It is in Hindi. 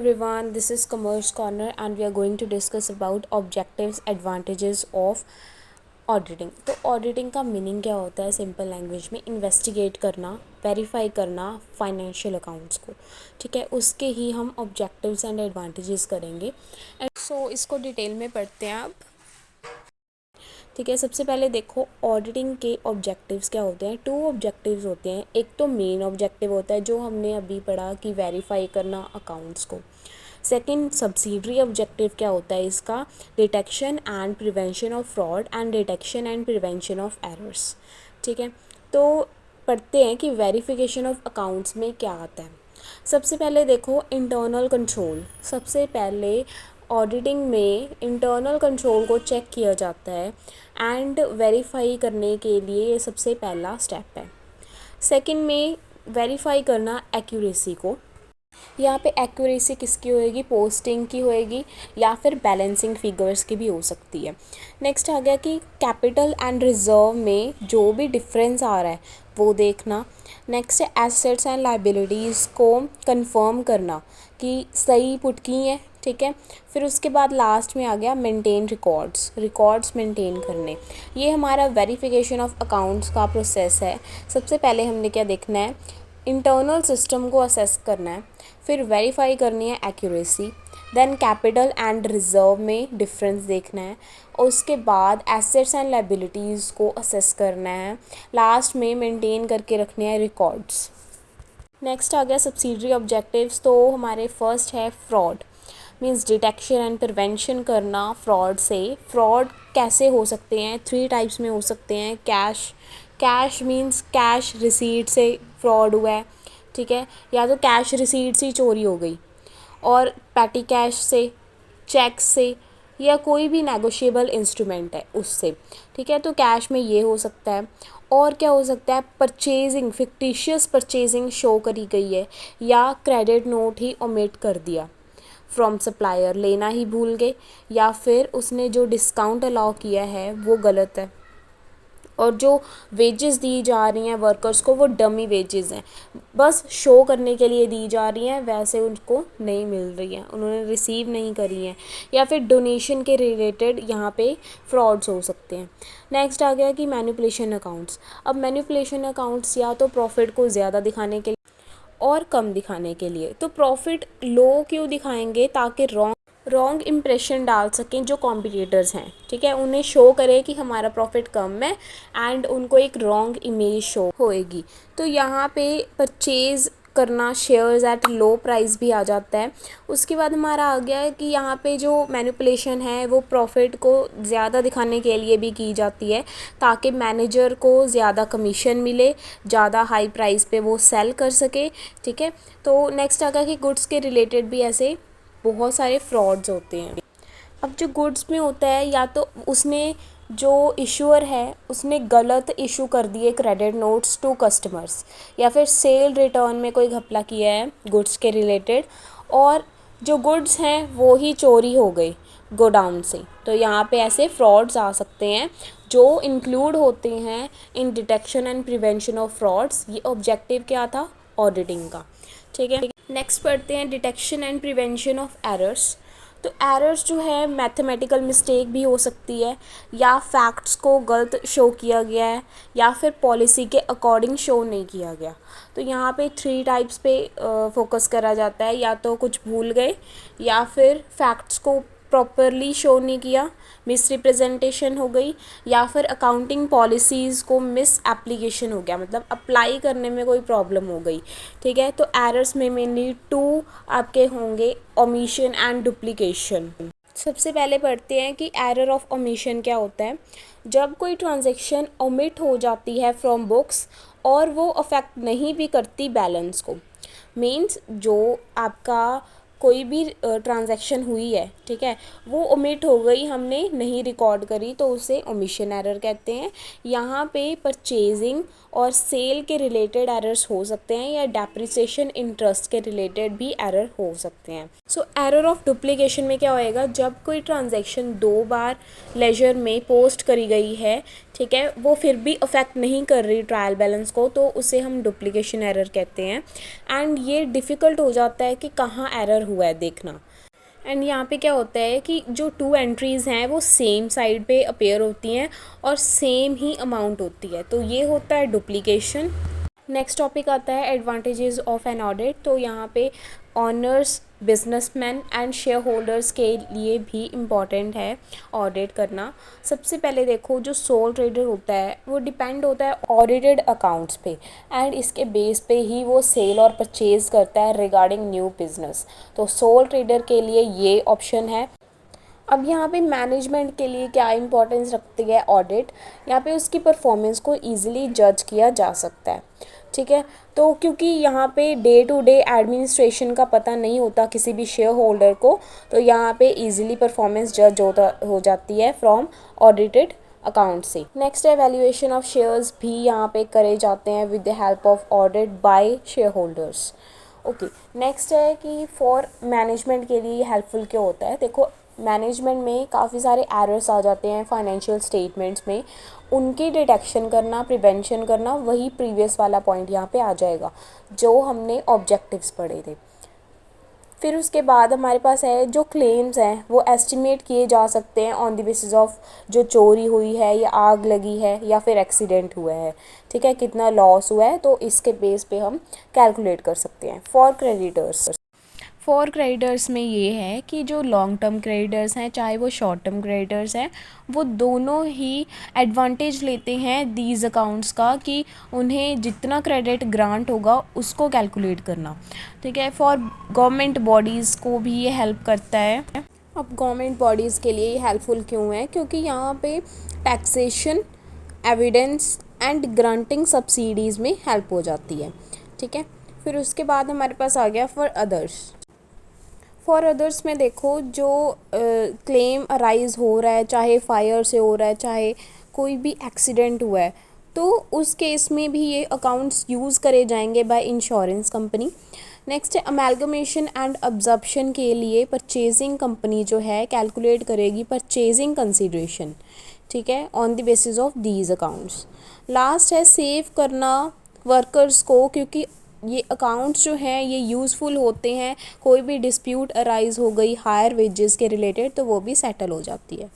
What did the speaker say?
everyone, this is Commerce Corner and we are going to discuss about objectives, advantages of auditing. तो ऑडिटिंग का मीनिंग क्या होता है सिंपल लैंग्वेज में? इन्वेस्टिगेट करना, वेरीफाई करना फाइनेंशियल अकाउंट्स को। ठीक है, उसके ही हम ऑब्जेक्टिव्स एंड एडवांटेजेस करेंगे एंड इसको डिटेल में पढ़ते हैं आप। ठीक है, सबसे पहले देखो ऑडिटिंग के ऑब्जेक्टिव्स क्या होते हैं। टू ऑब्जेक्टिव्स होते हैं। एक तो मेन ऑब्जेक्टिव होता है जो हमने अभी पढ़ा कि वेरीफाई करना अकाउंट्स को। सेकंड सब्सिडरी ऑब्जेक्टिव क्या होता है इसका? Detection and prevention of fraud and detection and prevention of errors. ठीक है, तो पढ़ते हैं कि वेरिफिकेशन ऑफ अकाउंट्स में क्या आता है। सबसे पहले देखो इंटरनल कंट्रोल। सबसे पहले ऑडिटिंग में इंटरनल कंट्रोल को चेक किया जाता है एंड वेरीफाई करने के लिए ये सबसे पहला स्टेप है। सेकंड में वेरीफाई करना एक्यूरेसी को। यहाँ पे एक्यूरेसी किसकी होएगी? पोस्टिंग की होएगी या फिर बैलेंसिंग फिगर्स की भी हो सकती है। नेक्स्ट आ गया कि कैपिटल एंड रिजर्व में जो भी डिफरेंस आ रहा है वो देखना। नेक्स्ट है एसेट्स एंड लाइबिलिटीज़ को कंफर्म करना कि सही पुट की है। ठीक है, फिर उसके बाद लास्ट में आ गया मेंटेन रिकॉर्ड्स मेंटेन करने। ये हमारा वेरिफिकेशन ऑफ अकाउंट्स का प्रोसेस है। सबसे पहले हमने क्या देखना है? इंटरनल सिस्टम को असेस करना है, फिर वेरीफाई करनी है accuracy, then capital and reserve में डिफरेंस देखना है, और उसके बाद एसेट्स एंड लाइबिलिटीज़ को असेस करना है, लास्ट में मेंटेन करके रखने हैं रिकॉर्ड्स। नेक्स्ट आ गया सब्सिडरी ऑब्जेक्टिव्स। तो हमारे फर्स्ट है fraud, means detection and prevention करना फ्रॉड से। फ्रॉड कैसे हो सकते हैं? 3 टाइप्स में हो सकते हैं। कैश मीन्स कैश रिसीट से फ्रॉड हुआ है। ठीक है, या तो कैश रिसीट से चोरी हो गई, और पैटी कैश से, चेक से, या कोई भी नेगोशिएबल इंस्ट्रूमेंट है उससे। ठीक है, तो कैश में ये हो सकता है। और क्या हो सकता है? परचेजिंग, फिक्टिशियस परचेजिंग शो करी गई है, या क्रेडिट नोट ही ओमिट कर दिया फ्रॉम सप्लायर, लेना ही भूल गए, या फिर उसने जो डिस्काउंट अलाउ किया है वो गलत है, और जो वेजेस दी जा रही हैं वर्कर्स को वो डमी वेजेस हैं, बस शो करने के लिए दी जा रही हैं, वैसे उनको नहीं मिल रही हैं, उन्होंने रिसीव नहीं करी हैं, या फिर डोनेशन के रिलेटेड यहाँ पे फ्रॉड्स हो सकते हैं। नेक्स्ट आ गया कि मैनिपुलेशन अकाउंट्स। अब मैनिपुलेशन अकाउंट्स या तो प्रॉफिट को ज़्यादा दिखाने के लिए और कम दिखाने के लिए। तो प्रॉफिट लो क्यों दिखाएंगे? ताकि रॉन्ग इम्प्रेशन डाल सकें जो कॉम्पिटिटर्स हैं। ठीक है, उन्हें शो करें कि हमारा प्रॉफिट कम है एंड उनको एक रॉन्ग इमेज शो होएगी। तो यहाँ पे परचेज़ करना शेयर्स एट लो प्राइस भी आ जाता है। उसके बाद हमारा आ गया है कि यहाँ पे जो मैनिपुलेशन है वो प्रॉफिट को ज़्यादा दिखाने के लिए भी की जाती है, ताकि मैनेजर को ज़्यादा कमीशन मिले, ज़्यादा हाई प्राइस पे वो सेल कर सके। ठीक है, तो नेक्स्ट आ गया कि गुड्स के रिलेटेड भी ऐसे बहुत सारे फ्रॉड्स होते हैं। अब जो गुड्स में होता है, या तो उसने जो इशूअर है उसने गलत इशू कर दिए क्रेडिट नोट्स टू कस्टमर्स, या फिर सेल रिटर्न में कोई घपला किया है गुड्स के रिलेटेड, और जो गुड्स हैं वो ही चोरी हो गई गोडाउन से। तो यहाँ पे ऐसे फ्रॉड्स आ सकते हैं जो इंक्लूड होते हैं in detection and prevention of frauds. ये ऑब्जेक्टिव क्या था ऑडिटिंग का। ठीक है, नेक्स्ट पढ़ते हैं detection and prevention of errors. तो एरर्स जो है मैथमेटिकल मिस्टेक भी हो सकती है, या फैक्ट्स को गलत शो किया गया है, या फिर पॉलिसी के अकॉर्डिंग शो नहीं किया गया। तो यहाँ पे 3 टाइप्स पे फोकस करा जाता है, या तो कुछ भूल गए, या फिर फैक्ट्स को प्रॉपरली शो नहीं किया, मिस रिप्रेजेंटेशन हो गई, या फिर अकाउंटिंग पॉलिसीज़ को मिस एप्लीकेशन हो गया, मतलब अप्लाई करने में कोई प्रॉब्लम हो गई। ठीक है, तो एरर्स में मेनली 2 आपके होंगे, ओमिशन एंड डुप्लीकेशन। सबसे पहले पढ़ते हैं कि एरर ऑफ ओमिशन क्या होता है। जब कोई ट्रांजैक्शन ओमिट हो जाती है फ्रॉम बुक्स और वो अफेक्ट नहीं भी करती बैलेंस को, मीन्स जो आपका कोई भी ट्रांजैक्शन हुई है, ठीक है, वो ओमिट हो गई, हमने नहीं रिकॉर्ड करी, तो उसे ओमिशन एरर कहते हैं। यहाँ पे परचेजिंग और सेल के रिलेटेड एरर्स हो सकते हैं, या डेप्रिसिएशन इंटरेस्ट के रिलेटेड भी एरर हो सकते हैं। सो एरर ऑफ डुप्लीकेशन में क्या होएगा? जब कोई ट्रांजैक्शन 2 बार लेजर में पोस्ट करी गई है, ठीक है, वो फिर भी अफेक्ट नहीं कर रही ट्रायल बैलेंस को, तो उसे हम डुप्लीकेशन एरर कहते हैं। एंड ये डिफ़िकल्ट हो जाता है कि कहाँ एरर हुआ है देखना। एंड यहाँ पे क्या होता है कि जो 2 एंट्रीज़ हैं वो सेम साइड पे अपीयर होती हैं और सेम ही अमाउंट होती है, तो ये होता है डुप्लीकेशन। नेक्स्ट टॉपिक आता है एडवांटेजेस ऑफ एन ऑडिट। तो यहाँ पे honours, businessman and share holders के लिए भी इम्पॉर्टेंट है ऑडिट करना। सबसे पहले देखो, जो सोल ट्रेडर होता है वो डिपेंड होता है ऑडिटेड अकाउंट्स पे, एंड इसके बेस पे ही वो सेल और परचेज़ करता है रिगार्डिंग न्यू बिजनेस। तो सोल ट्रेडर के लिए ये ऑप्शन है। अब यहाँ पे मैनेजमेंट के लिए क्या इंपॉर्टेंस रखती है ऑडिट, यहाँ पे उसकी परफॉर्मेंस को इजीली जज किया जा सकता है। ठीक है, तो क्योंकि यहाँ पे डे टू डे एडमिनिस्ट्रेशन का पता नहीं होता किसी भी शेयर होल्डर को, तो यहाँ पे इजीली परफॉर्मेंस जज हो जाती है फ्रॉम ऑडिटेड अकाउंट से। नेक्स्ट है वैल्यूएशन ऑफ शेयर्स भी यहाँ पे करे जाते हैं with the help of audit bye share holders. Okay, next है कि फॉर मैनेजमेंट के लिए हेल्पफुल क्यों होता है। देखो, मैनेजमेंट में काफ़ी सारे एरर्स आ जाते हैं फाइनेंशियल स्टेटमेंट्स में, उनकी डिटेक्शन करना, प्रिवेंशन करना, वही प्रीवियस वाला पॉइंट यहाँ पे आ जाएगा जो हमने ऑब्जेक्टिव्स पढ़े थे। फिर उसके बाद हमारे पास है जो क्लेम्स हैं वो एस्टिमेट किए जा सकते हैं ऑन द बेसिस ऑफ जो चोरी हुई है या आग लगी है या फिर एक्सीडेंट हुआ है। ठीक है, कितना लॉस हुआ है, तो इसके बेस पे हम कैलकुलेट कर सकते हैं। फॉर क्रेडिटर्स में ये है कि जो लॉन्ग टर्म क्रेडिटर्स हैं चाहे वो शॉर्ट टर्म क्रेडिटर्स हैं, वो दोनों ही एडवांटेज लेते हैं दीज अकाउंट्स का कि उन्हें जितना क्रेडिट ग्रांट होगा उसको कैलकुलेट करना। ठीक है, फॉर गवर्नमेंट बॉडीज़ को भी ये हेल्प करता है। अब गवर्नमेंट बॉडीज़ के लिए ये हेल्पफुल क्यों है, क्योंकि यहाँ पे taxation, evidence and granting subsidies में हेल्प हो जाती है। ठीक है, फिर उसके बाद हमारे पास आ गया फॉर अदर्स में देखो, जो क्लेम अराइज हो रहा है, चाहे फायर से हो रहा है, चाहे कोई भी एक्सीडेंट हुआ है, तो उस केस में भी ये अकाउंट्स यूज़ करे जाएंगे बाय इंश्योरेंस कंपनी। नेक्स्ट है अमेलगमेशन एंड अब्जॉर्प्शन के लिए परचेजिंग कंपनी जो है कैलकुलेट करेगी परचेजिंग कंसिडरेशन। ठीक है, on the basis of these accounts. Last है सेव करना वर्कर्स को, क्योंकि ये अकाउंट्स जो हैं ये यूज़फुल होते हैं, कोई भी डिस्प्यूट अराइज हो गई हायर वेजेस के रिलेटेड तो वो भी सेटल हो जाती है।